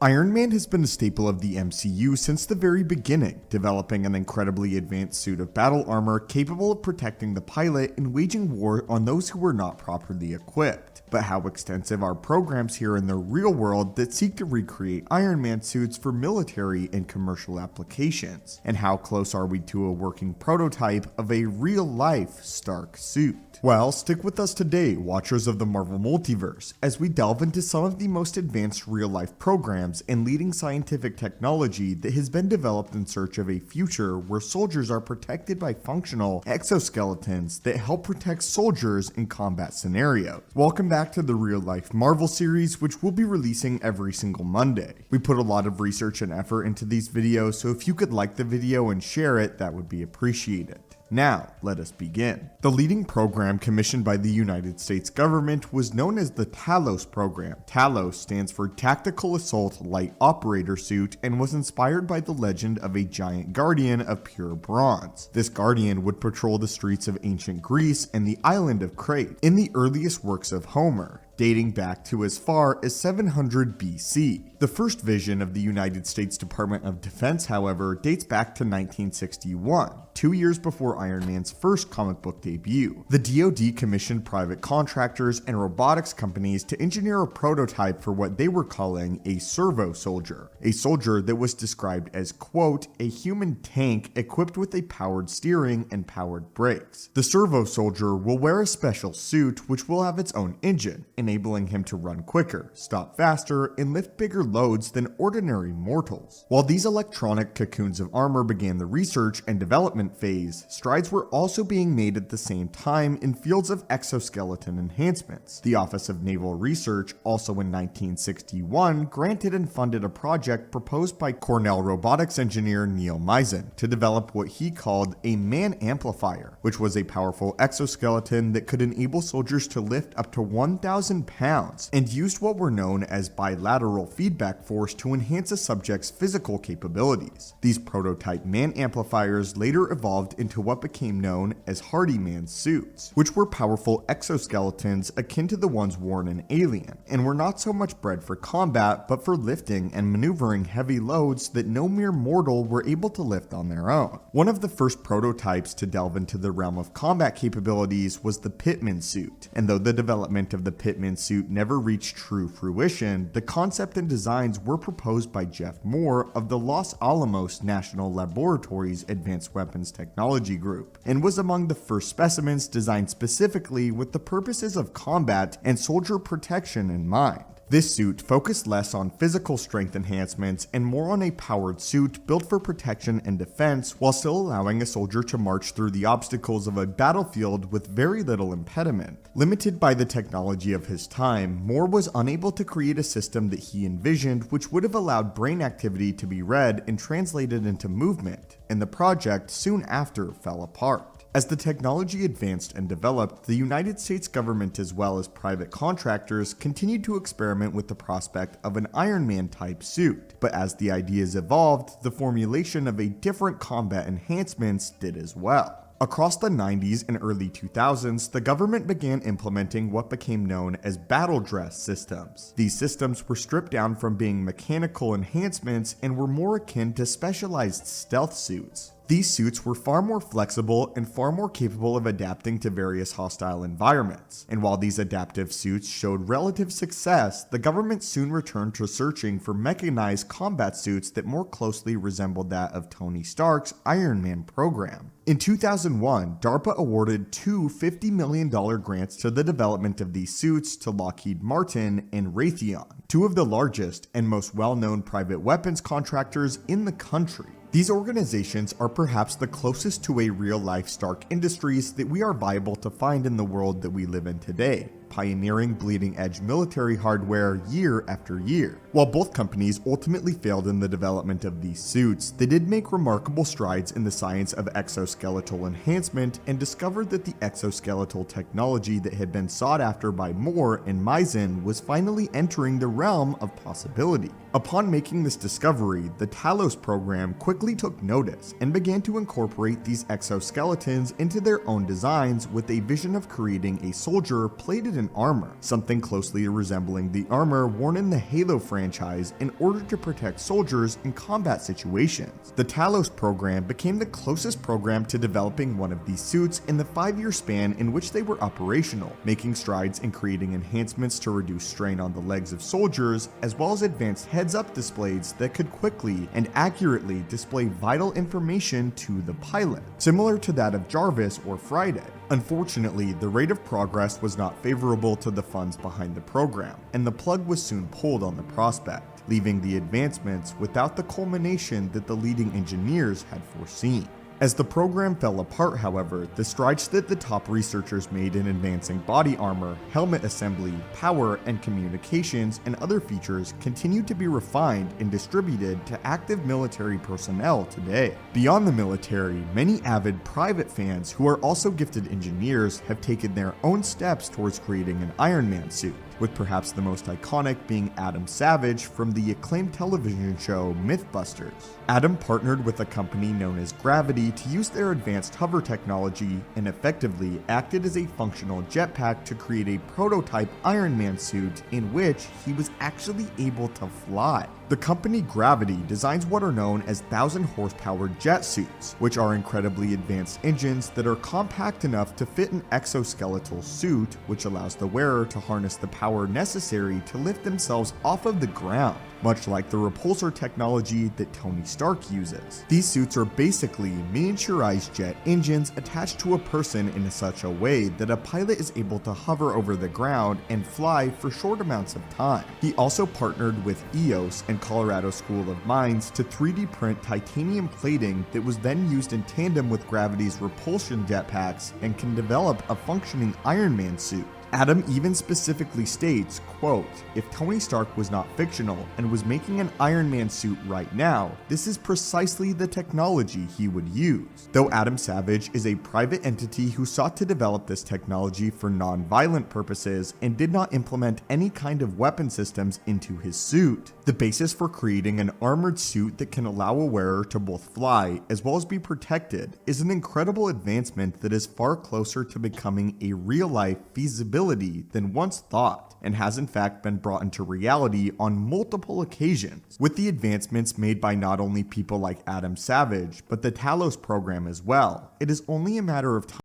Iron Man has been a staple of the MCU since the very beginning, developing an incredibly advanced suit of battle armor capable of protecting the pilot and waging war on those who were not properly equipped. But how extensive are programs here in the real world that seek to recreate Iron Man suits for military and commercial applications? And how close are we to a working prototype of a real-life Stark suit? Well, stick with us today, watchers of the Marvel Multiverse, as we delve into some of the most advanced real-life programs and leading scientific technology that has been developed in search of a future where soldiers are protected by functional exoskeletons that help protect soldiers in combat scenarios. Welcome back to the real-life Marvel series, which we'll be releasing every single Monday. We put a lot of research and effort into these videos, so if you could like the video and share it, that would be appreciated. Now, let us begin. The leading program commissioned by the United States government was known as the Talos program. Talos stands for Tactical Assault Light Operator Suit and was inspired by the legend of a giant guardian of pure bronze. This guardian would patrol the streets of ancient Greece and the island of Crete in the earliest works of Homer, dating back to as far as 700 BC. The first vision of the United States Department of Defense, however, dates back to 1961, 2 years before Iron Man's first comic book debut. The DoD commissioned private contractors and robotics companies to engineer a prototype for what they were calling a servo soldier, a soldier that was described as, quote, a human tank equipped with a powered steering and powered brakes. The servo soldier will wear a special suit which will have its own engine, enabling him to run quicker, stop faster, and lift bigger loads than ordinary mortals. While these electronic cocoons of armor began the research and development phase, strides were also being made at the same time in fields of exoskeleton enhancements. The Office of Naval Research, also in 1961, granted and funded a project proposed by Cornell robotics engineer Neil Mizon to develop what he called a man amplifier, which was a powerful exoskeleton that could enable soldiers to lift up to 1,000 pounds and used what were known as bilateral feedback force to enhance a subject's physical capabilities. These prototype man amplifiers later evolved into what became known as Hardy-Man suits, which were powerful exoskeletons akin to the ones worn in Alien, and were not so much bred for combat but for lifting and maneuvering heavy loads that no mere mortal were able to lift on their own. One of the first prototypes to delve into the realm of combat capabilities was the Pitman Suit, and though the development of the Pitman Suit never reached true fruition, the concept and designs were proposed by Jeff Moore of the Los Alamos National Laboratory's Advanced Weapons Technology Group, and was among the first specimens designed specifically with the purposes of combat and soldier protection in mind. This suit focused less on physical strength enhancements and more on a powered suit built for protection and defense, while still allowing a soldier to march through the obstacles of a battlefield with very little impediment. Limited by the technology of his time, Moore was unable to create a system that he envisioned which would have allowed brain activity to be read and translated into movement, and the project soon after fell apart. As the technology advanced and developed, the United States government as well as private contractors continued to experiment with the prospect of an Iron Man type suit, but as the ideas evolved, the formulation of a different combat enhancements did as well. Across the 90s and early 2000s, the government began implementing what became known as battle dress systems. These systems were stripped down from being mechanical enhancements and were more akin to specialized stealth suits. These suits were far more flexible and far more capable of adapting to various hostile environments. And while these adaptive suits showed relative success, the government soon returned to searching for mechanized combat suits that more closely resembled that of Tony Stark's Iron Man program. In 2001, DARPA awarded two $50 million grants to the development of these suits to Lockheed Martin and Raytheon, two of the largest and most well-known private weapons contractors in the country. These organizations are perhaps the closest to a real-life Stark Industries that we are viable to find in the world that we live in today, pioneering bleeding-edge military hardware year after year. While both companies ultimately failed in the development of these suits, they did make remarkable strides in the science of exoskeletal enhancement and discovered that the exoskeletal technology that had been sought after by Moore and Mizon was finally entering the realm of possibility. Upon making this discovery, the Talos program quickly took notice and began to incorporate these exoskeletons into their own designs with a vision of creating a soldier plated in armor, something closely resembling the armor worn in the Halo franchise in order to protect soldiers in combat situations. The Talos program became the closest program to developing one of these suits in the 5-year span in which they were operational, making strides in creating enhancements to reduce strain on the legs of soldiers, as well as advanced heads-up displays that could quickly and accurately display vital information to the pilot, similar to that of Jarvis or Friday. Unfortunately, the rate of progress was not favorable to the funds behind the program, and the plug was soon pulled on the prospect, leaving the advancements without the culmination that the leading engineers had foreseen. As the program fell apart, however, the strides that the top researchers made in advancing body armor, helmet assembly, power, and communications and other features continued to be refined and distributed to active military personnel today. Beyond the military, many avid private fans who are also gifted engineers have taken their own steps towards creating an Iron Man suit, with perhaps the most iconic being Adam Savage from the acclaimed television show Mythbusters. Adam partnered with a company known as Gravity to use their advanced hover technology and effectively acted as a functional jetpack to create a prototype Iron Man suit in which he was actually able to fly. The company Gravity designs what are known as 1,000 horsepower jet suits, which are incredibly advanced engines that are compact enough to fit an exoskeletal suit, which allows the wearer to harness the power necessary to lift themselves off of the ground, much like the repulsor technology that Tony Stark uses. These suits are basically miniaturized jet engines attached to a person in such a way that a pilot is able to hover over the ground and fly for short amounts of time. He also partnered with EOS and Colorado School of Mines to 3D print titanium plating that was then used in tandem with Gravity's repulsion jetpacks and can develop a functioning Iron Man suit. Adam even specifically states, quote, "If Tony Stark was not fictional and was making an Iron Man suit right now, this is precisely the technology he would use." Though Adam Savage is a private entity who sought to develop this technology for non-violent purposes and did not implement any kind of weapon systems into his suit, the basis for creating an armored suit that can allow a wearer to both fly as well as be protected is an incredible advancement that is far closer to becoming a real-life feasibility than once thought, and has in fact been brought into reality on multiple occasions. With the advancements made by not only people like Adam Savage, but the Talos program as well, it is only a matter of time